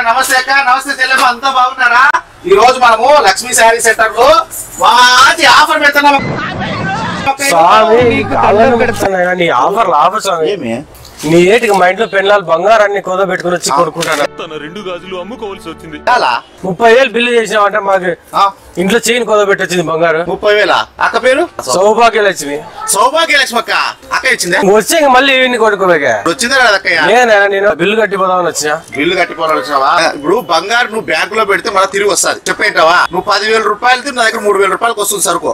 నమస్తే అక్క, నమస్తే చెల్లెమ్మ, అంతా బాగున్నారా? ఈ రోజు మనము లక్ష్మీ శారీ సెంటర్ లో మంచి ఆఫర్ పెడుతున్నాం. నీ ఏటికి మా ఇంట్లో పెళ్ళాలి బంగారాన్ని కుద పెట్టుకుని వచ్చి కొనుక్కుంటాను. తన 2 గాజులు అమ్ముకోవాల్సి వచ్చింది. 30,000 బిల్లు చేసినావంటే మాకు ఇంట్లో చైన్ కుద పెట్టి వచ్చింది బంగారు. 30,000. అక్క పేరు సౌభాగ్యలక్ష్మి. సౌభాగ్యలక్ష్మి అక్క. అక్క ఇచ్చిందా? వచ్చే మళ్ళీ ఇవన్నీ కొనుక్కోలేక వచ్చిందా కదా అక్కయ్య? నేను బిల్లు కట్టిపోదామని వచ్చినా. బిల్లు కట్టిపోవాలని వచ్చినావా? ఇప్పుడు బంగారు నువ్వు బ్యాంక్ లో పెడితే మళ్ళీ తిరిగి వస్తుంది. చెప్పేంటావా? నువ్వు 10,000 రూపాయలు నా దగ్గర 3,000 రూపాయలకు వస్తుంది సరుకు.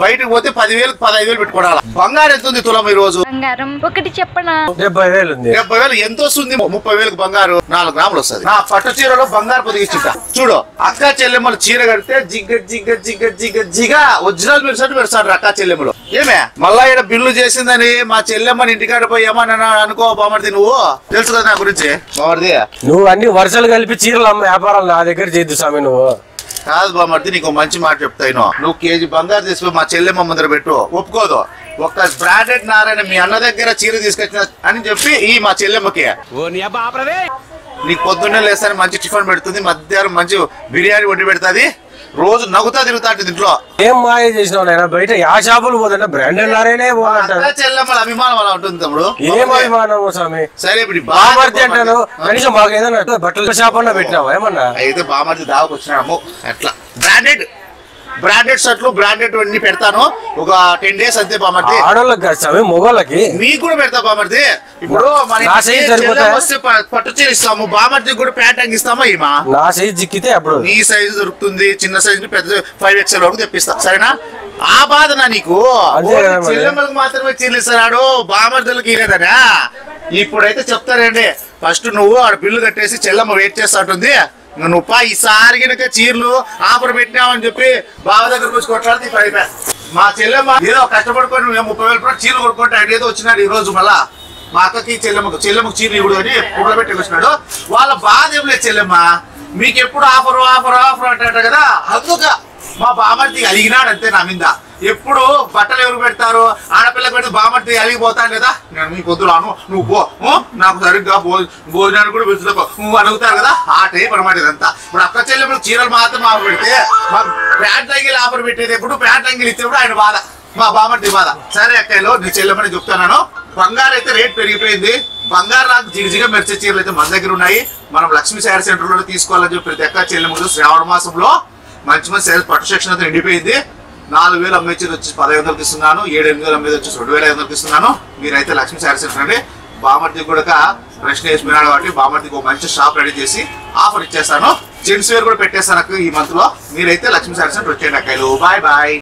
బయటకు పోతే 10,000 15,000 పెట్టుకోవాలి. బంగారం ఎంత ఉంది తులం ఈ రోజు? బంగారం ఒకటి చెప్పనా? 70,000 ఉంది. 70,000 ఎంత వస్తుంది? 30,000 బంగారు 4 గ్రాములు వస్తుంది. నా పట్టు చీరలో బంగారు పొదిగిచ్చుంటా చూడు. అక్క చెల్లెమ్మలు చీర కడితే జిగ్గ జిగ్గ జిగ్గ జిగ్గ జిగ ఒరిజినల్ పెడతాడు అక్క చెల్లెమ్మలు. ఏమే మళ్ళా ఇక్కడ బిల్లు చేసిందని మా చెల్లెమ్మని ఇంటికాడ పోయి ఏమన్నా అనుకో బామర్ది. నువ్వు తెలుసు కదా నా గురించి బామర్ది. నువ్వు అన్ని వరుసలు కలిపి చీరలు అమ్మ వ్యాపారాలు నా దగ్గర చేద్దు స్వామి. నువ్వు కాదు బామర్ది, నీకు మంచి మాట చెప్తాను. నువ్వు కేజీ బంగారు తీసుకుని మా చెల్లెమ్మ ముందర పెట్టు, ఒప్పుకోదు. ఒక బ్రాండెడ్ నారాయణ మీ అన్న దగ్గర చీర తీసుకొచ్చిన అని చెప్పి ఈ మా చెల్లెమ్మకి నీకు పొద్దున్నే లేస్తాను మంచి టిఫిన్ పెడుతుంది, మధ్యాహ్నం మంచి బిర్యానీ వండి పెడుతుంది, రోజు నవ్వుతా తిరుగుతా ఇంట్లో. ఏం మాయ చేసినావు నాయన? బయట యా షాపులు పోతుంటే బ్రాండెడ్ లారేనే పోవాలంటారు. చెల్లెమ్మల అభిమానం అలా ఉంటుంది తమ్ముడు. ఏం అభిమానం స్వామి? సరే ఇప్పుడు బామర్ది అంటాను, కనీసం మాకు ఏదైనా బట్టల షాప్ అన్నా పెట్టినావా ఏమన్నా? అయితే బామర్ది దావకు వచ్చినాము. ఎట్లా బ్రాండెడ్ షర్ట్లు బ్రాండెడ్ అన్ని పెడతాను. ఒక 10 days అంతే బామర్ది. ఆడోళ్ళకి కాదు స్వామి, మొగోళ్ళకి. మీకు కూడా పెడతా బామర్ది. ఇప్పుడు పట్టు చీర ఇస్తాము, బామర్ది కూడా ప్యాంట్ అంగిస్తామా? ఈమా నా సైజ్ జిక్కితే అప్పుడు నీ సైజు దొరుకుతుంది, చిన్న సైజు పెద్ద 5XL వరకు తెప్పిస్తా. సరేనా? ఆ బాధనా నీకు? చెల్లెమ్మలకు మాత్రమే చీరలు ఇస్తున్నాడు, బామర్దులకు ఇలేదనా? ఇప్పుడైతే చెప్తారండి. ఫస్ట్ నువ్వు ఆడ బిల్లు కట్టేసి చెల్లెమ్మ వెయిట్ చేస్తా ఉంటుంది. నువ్వు ఈసారి కనుక చీరలు ఆఫర్ పెట్టినావని చెప్పి బావ దగ్గరకు వచ్చి కొట్లాడితే పడిపోయా. మా చెల్లెమ్మ ఏదో కష్టపడుకొని 30,000 రూపాయలు చీరలు కొనుక్కుంటే ఆయన ఏదో వచ్చినాడు ఈ రోజు. మళ్ళా మా అక్కకి చెల్లెమ్మకు చీరలు ఇవ్వడు అని పువ్వులు పెట్టి వచ్చినాడు. వాళ్ళ బాధ ఏం లేదు చెల్లెమ్మ, మీకు ఎప్పుడు ఆఫర్ ఆఫర్ ఆఫర్ అంటాడు కదా. అందుక మా బామర్ది అలిగినాడు అంతే నా మీద. ఎప్పుడు బట్టలు ఎవరు పెడతారు? ఆడపిల్ల పెడితే బామర్ది అలిగిపోతాను కదా. నేను మీకు వద్దులాను, నువ్వు పో, నాకు సరిగ్గా భోజనాన్ని కూడా పెంచుకో నువ్వు అడుగుతారు కదా. ఆ టైప్ అనమాట ఇదంతా. ఇప్పుడు అక్క చెల్లెప్పుడు చీరలు మాత్రం ఆఫర్ పెడితే మాకు ప్యాంట్ అంగిల్ ఆఫర్ పెట్టేది ఎప్పుడు, ప్యాంట్ అంగిల్ ఇచ్చేప్పుడు ఆయన బాధ, మా బామర్ది బాధ. సరే అక్కయ్యలో నీ చెల్లెమని చెప్తున్నాను. బంగారు అయితే రేట్ పెరిగిపోయింది. బంగారు నాకు జిగిజిగా మెరిచే చీరలు అయితే మన దగ్గర ఉన్నాయి. మనం లక్ష్మీ శారీ సెంటర్ లో తీసుకోవాలని చెప్పి ప్రతి అక్క చెల్లెమ్మలు శ్రావణ మాసంలో మంచి మంచి శారీ పట్టు సెక్షన్ అయితే నిండిపోయింది. 4,000 అమ్మేది వచ్చి 1,500కి ఇస్తున్నాను, 7,800 అమ్మేది వచ్చి 2,500కి ఇస్తున్నాను. మీరైతే లక్ష్మీ శారీ సెంటర్ అండి. బామర్ది కూడా ప్రశ్న వేసిపోయినాడు కాబట్టి బామర్దికి ఒక మంచి షాప్ రెడీ చేసి ఆఫర్ ఇచ్చేస్తాను. జెంట్స్ వేర్ కూడా పెట్టేస్తాను ఈ మంత్ లో. మీరైతే లక్ష్మీ శారీ సెంటర్ వచ్చేయండి అక్కలు. Bye bye.